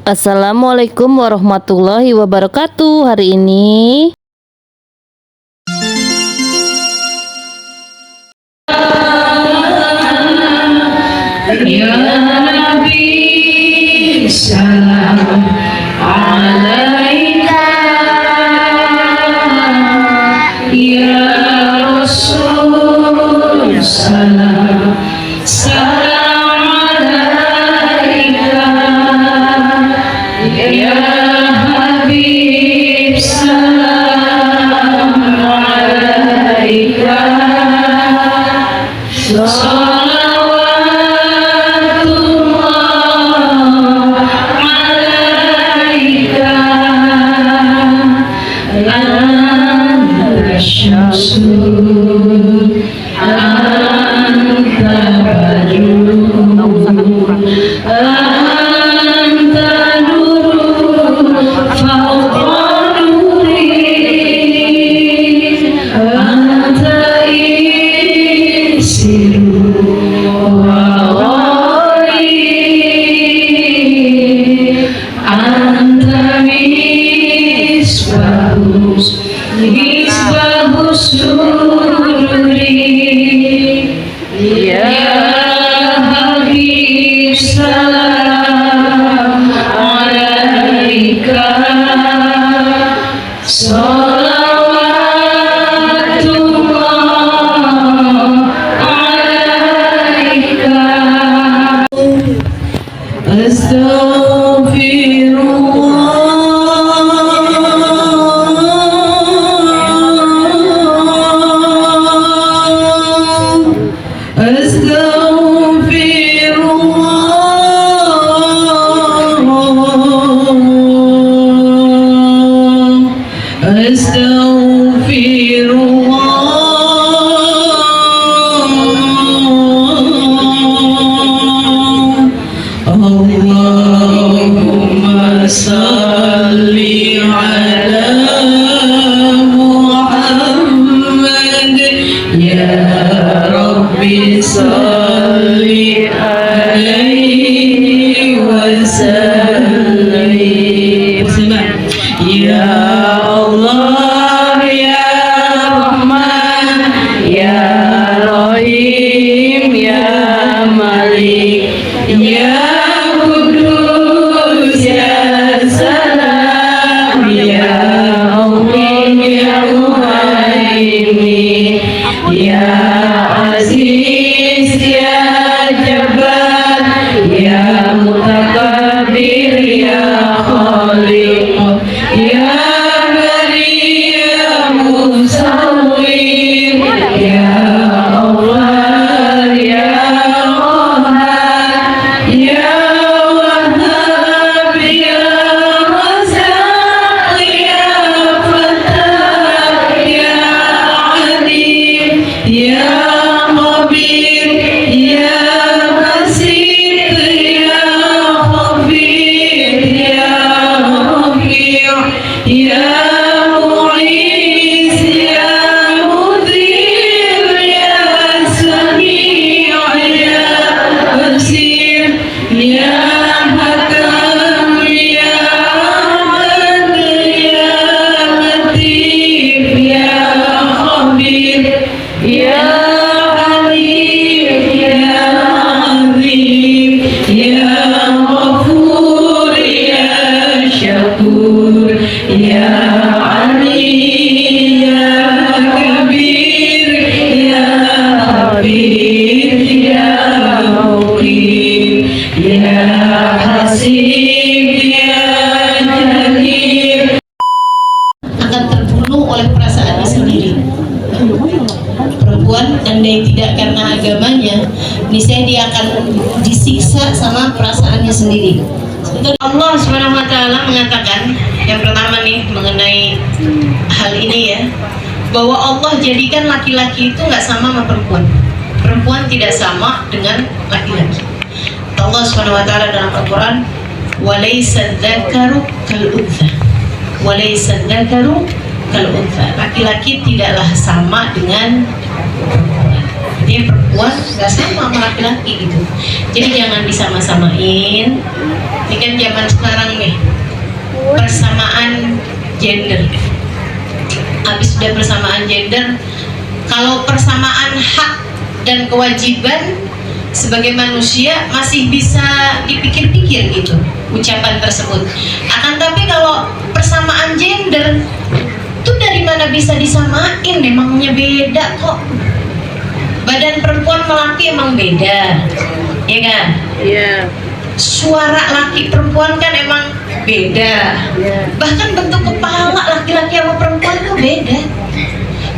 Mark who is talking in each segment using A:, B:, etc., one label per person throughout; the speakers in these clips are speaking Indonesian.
A: Assalamualaikum warahmatullahi wabarakatuh. Hari ini
B: Ya Nabi salam alaika, Ya Rasul salam salam alaika, Ya Habib salam alaika.
C: Akan terbunuh oleh perasaannya sendiri. Perempuan andai tidak karena agamanya, niscaya dia akan disiksa sama perasaannya sendiri. Allah Subhanahu wa taala mengatakan yang pertama nih mengenai hal ini ya, bahwa Allah jadikan laki-laki itu nggak sama perempuan. Perempuan tidak sama dengan laki-laki. Allah Subhanahu wa taala dalam Al-Qur'an, "Walaysa dzakaru kal untha." Walaysa dzakaru kal untha. Laki-laki tidaklah sama dengan perempuan. Dia perempuan nggak sama laki-laki gitu. Jadi jangan disama-samain. Ini kan zaman sekarang nih, persamaan gender. Habis sudah persamaan gender, kalau persamaan hak dan kewajiban sebagai manusia masih bisa dipikir-pikir gitu ucapan tersebut. Akan tapi kalau persamaan gender itu dari mana bisa disamain? Emangnya beda kok. Badan perempuan sama laki emang beda, ya kan?
D: Iya.
C: Suara laki perempuan kan emang beda. Bahkan bentuk kepala laki-laki sama perempuan tuh beda.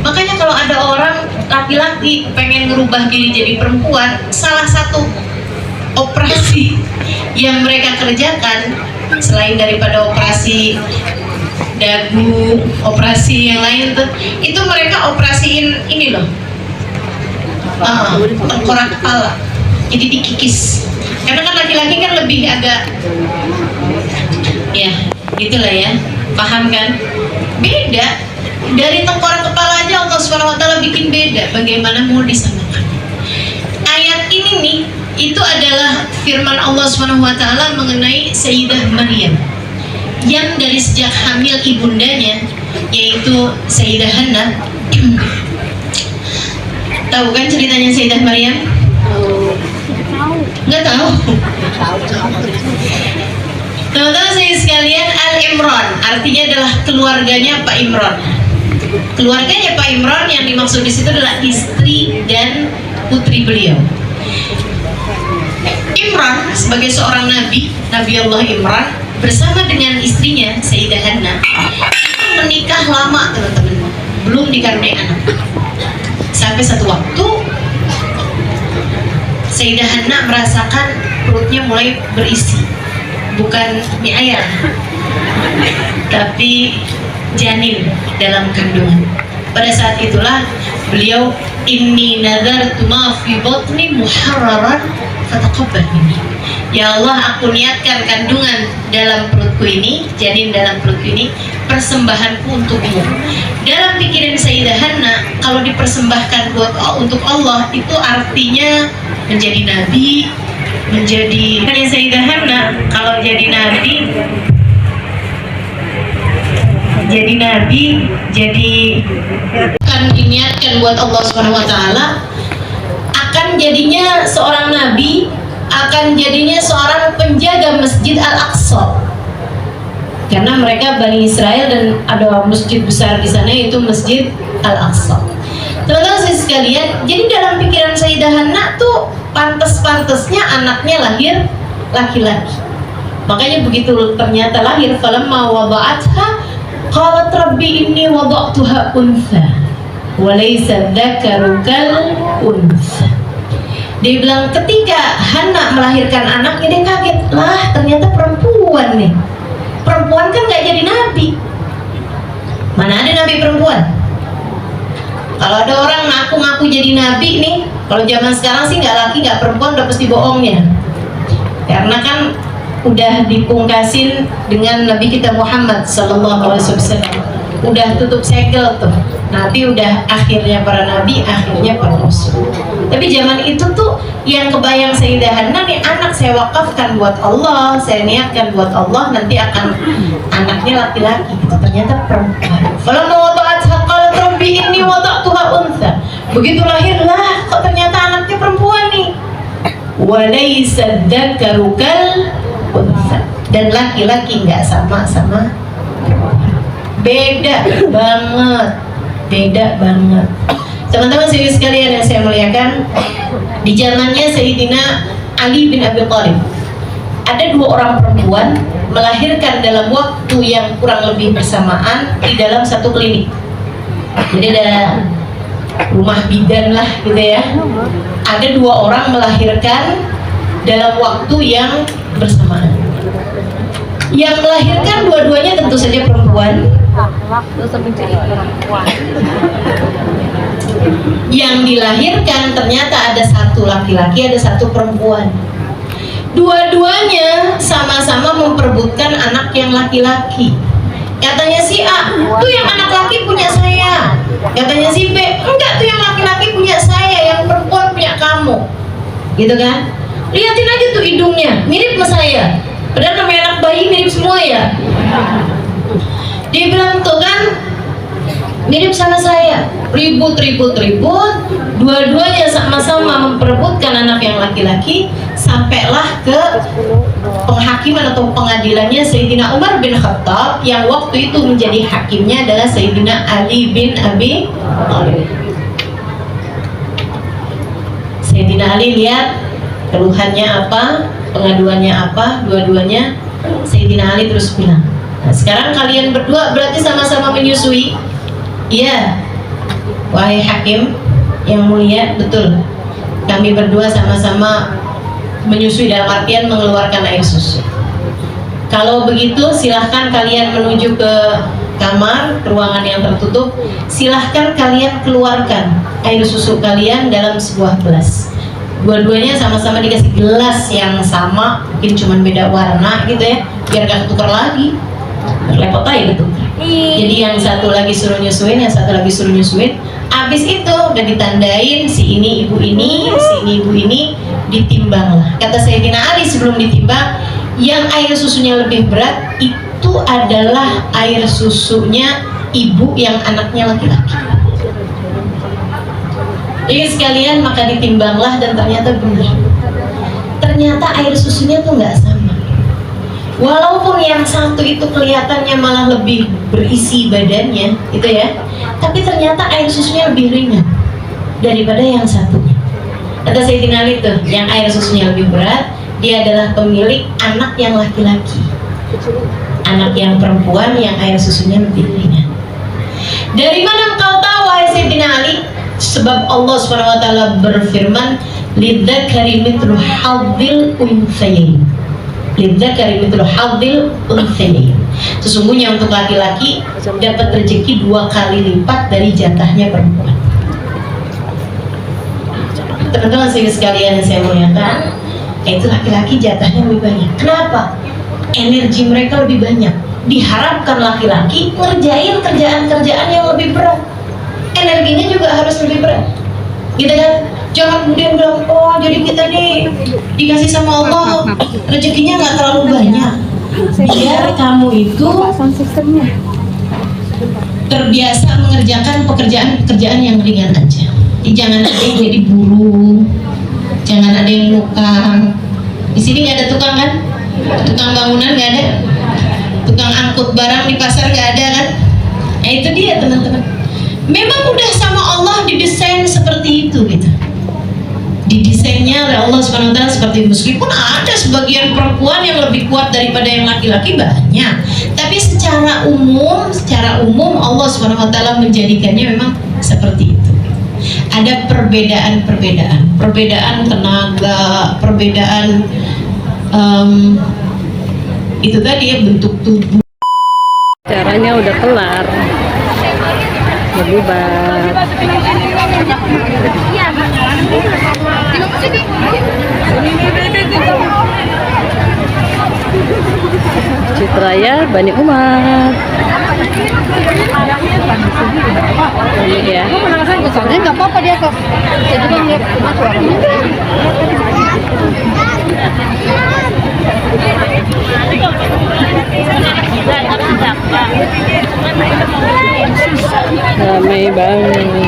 C: Makanya kalau ada orang laki-laki pengen merubah diri jadi perempuan, salah satu operasi yang mereka kerjakan selain daripada operasi dagu, operasi yang lain tuh, itu mereka operasiin ini loh, tengkorak kepala, jadi dikikis. Karena kan laki-laki kan lebih agak, ya gitulah ya, paham kan? Beda. Dari tengkorak kepala aja Allah SWT bikin beda. Bagaimana mau disamakan? Ayat ini nih, itu adalah firman Allah SWT mengenai Sayyidah Maryam yang dari sejak hamil ibundanya, yaitu Sayyidah Hannah. Tahu kan ceritanya Sayyidah Maryam? Nggak tahu. Teman-teman saya sekalian, Al-Imran artinya adalah keluarganya Pak Imran. Keluarganya Pak Imran yang dimaksud di situ adalah istri dan putri beliau. Imran sebagai seorang nabi, Nabi Allah Imran bersama dengan istrinya Sayyidah Hannah itu menikah lama, teman-teman, belum dikaruniai anak. Sampai satu waktu Sayyidah Hannah merasakan perutnya mulai berisi, bukan mie ayam, tapi janin dalam kandungan. Pada saat itulah beliau, inni nadartu ma fi batni muharraran fataqabbal minni. Ya Allah, aku niatkan kandungan dalam perutku ini, janin dalam perutku ini, persembahanku untukmu. Dalam pikiran Sayyidah Hannah, kalau dipersembahkan untuk Allah itu artinya menjadi nabi, menjadi Sayyidah Hannah kalau jadi nabi, akan diniatkan buat Allah SWT, akan jadinya seorang nabi, akan jadinya seorang penjaga Masjid Al-Aqsa. Karena mereka Bani Israel dan ada masjid besar di sana, yaitu Masjid Al-Aqsa. Teman-teman sekalian, jadi dalam pikiran Sayyidah Hannah tuh pantas-pantasnya anaknya lahir laki-laki. Makanya begitu ternyata lahir, falamma wada'atha qalat rabbi inni wada'tuha untha wa laysa dzakaru kal untha. Dia bilang ketika Hannah melahirkan anaknya, dia kaget, lah ternyata perempuan nih. Perempuan kan gak jadi nabi. Mana ada nabi perempuan? Kalau ada orang ngaku-ngaku jadi nabi nih, kalau zaman sekarang sih nggak laki nggak perempuan udah pasti bohongnya. Karena kan udah dipungkasin dengan Nabi kita Muhammad SAW, udah tutup segel tuh. Nanti udah akhirnya para nabi, akhirnya para rasul. Tapi zaman itu tuh yang kebayang Sayyidah Hannah nih, anak saya wakafkan buat Allah, saya niatkan buat Allah, nanti akan anaknya laki-laki. Itu ternyata perempuan. Falamma wada'atha qalat rabbi inni wada'tuha untha. Begitu lahir, lah kok ternyata anaknya perempuan nih. Wa laysa dzakaru kal untha. Dan laki-laki nggak sama beda banget. Beda banget. Teman-teman sekalian yang saya muliakan, di zamannya Sayyidina Ali bin Abi Thalib ada dua orang perempuan melahirkan dalam waktu yang kurang lebih bersamaan di dalam satu klinik. Jadi ada rumah bidan lah gitu ya. Ada dua orang melahirkan dalam waktu yang bersamaan. Yang melahirkan dua-duanya tentu saja perempuan. Yang dilahirkan ternyata ada satu laki-laki, ada satu perempuan. Dua-duanya sama-sama memperebutkan anak yang laki-laki. Katanya si A, tuh yang anak laki punya saya. Katanya si B, enggak, tuh yang laki-laki punya saya, yang perempuan punya kamu. Gitu kan? Lihatin aja tuh hidungnya, mirip sama saya. Padahal namanya anak bayi mirip semua ya. Dia bilang tuh kan mirip sama saya, ribut, dua-duanya sama-sama memperebutkan anak yang laki-laki, sampailah ke penghakiman atau pengadilannya Sayyidina Umar bin Khattab, yang waktu itu menjadi hakimnya adalah Sayyidina Ali bin Abi Thalib. Sayyidina Ali lihat keluhannya apa, pengaduannya apa, dua-duanya. Sayyidina Ali terus bilang, nah, sekarang kalian berdua berarti sama-sama menyusui. Iya, wahai hakim yang mulia, betul. Kami berdua sama-sama menyusui, dalam artian mengeluarkan air susu. Kalau begitu silahkan kalian menuju ke kamar, ruangan yang tertutup. Silahkan kalian keluarkan air susu kalian dalam sebuah gelas. Dua-duanya sama-sama dikasih gelas yang sama, mungkin cuma beda warna gitu ya, biar gak ketukar lagi. Repot aja gitu. Jadi yang satu lagi suruh nyusuin, yang satu lagi suruh nyusuin. Abis itu udah ditandain si ini ibu ini, si ini ibu ini, ditimbang lah. Kata Sayyidina Ali sebelum ditimbang, yang air susunya lebih berat itu adalah air susunya ibu yang anaknya laki-laki. Jadi sekalian maka ditimbanglah dan ternyata benar. Ternyata air susunya tuh nggak sama. Walaupun yang satu itu kelihatannya malah lebih berisi badannya, gitu ya, tapi ternyata air susunya lebih ringan daripada yang satunya. Kata Sayyidina Ali tuh, yang air susunya lebih berat, dia adalah pemilik anak yang laki-laki. Anak yang perempuan yang air susunya lebih ringan. Dari mana engkau tahu, wahai Sayyidina Ali? Sebab Allah SWT berfirman, lidzakari mithlu hadzil unthayain. Lidzakari mithlu hadzil unthayain. Sesungguhnya untuk laki-laki dapat rezeki 2 kali lipat dari jatahnya perempuan. Teman-teman sekalian yang saya muliakan, itu laki-laki jatahnya lebih banyak. Kenapa? Energi mereka lebih banyak. Diharapkan laki-laki ngerjain kerjaan-kerjaan yang lebih berat. Energinya juga harus lebih berat, gitu kan? Jangan kemudian bilang, oh jadi kita nih dikasih sama Allah rezekinya nggak terlalu banyak. Biar kamu itu terbiasa mengerjakan pekerjaan-pekerjaan yang ringan aja. Jadi jangan ada yang jadi buruh, jangan ada yang nukang. Di sini nggak ada tukang kan? Tukang bangunan nggak ada, tukang angkut barang di pasar nggak ada kan? Nah itu dia teman-teman. Memang udah sama Allah didesain seperti itu gitu. Didesainnya oleh Allah SWT seperti itu. Meskipun ada sebagian perempuan yang lebih kuat daripada yang laki-laki banyak, tapi secara umum Allah SWT menjadikannya memang seperti itu. Ada perbedaan tenaga, perbedaan itu tadi ya, bentuk tubuh.
A: Caranya udah kelar. Berlibat. Citraya Bani Umar. Ini ya.
D: Soalnya nggak apa-apa dia kok. Saya juga ngeliat masuk orangnya.
A: Ramai banget.